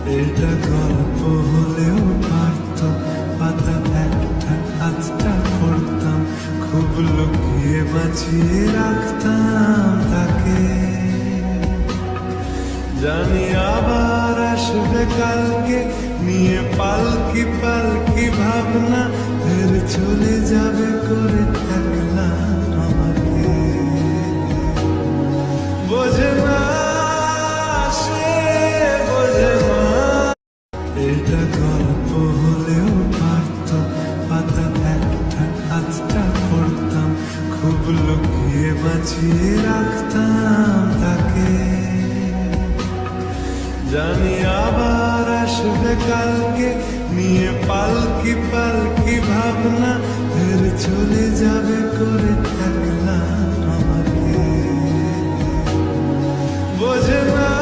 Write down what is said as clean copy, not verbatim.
এটা গল্প হলেও পারত, পাতা একটা আধটা পড়তাম, খুব লুকিয়ে বাঁচিয়ে রাখতাম তাকে। জানি আবার আসবে কালকে, নিয়ে পালকি পালকি ভাবনা, ফের চলে যাবে করে একলা আমাকে। বোঝে না সে, বোঝে না। এটা গল্প হলেও পারত, পাতা একটা আধটা পড়তাম, খুব লুকিয়ে বাঁচিয়ে রাখতাম তাকে। জানি আবার আসবে কালকে, নিয়ে পালকি পালকি ভাবনা, ফের চলে যাবে করে একলা আমাকে। বোঝে না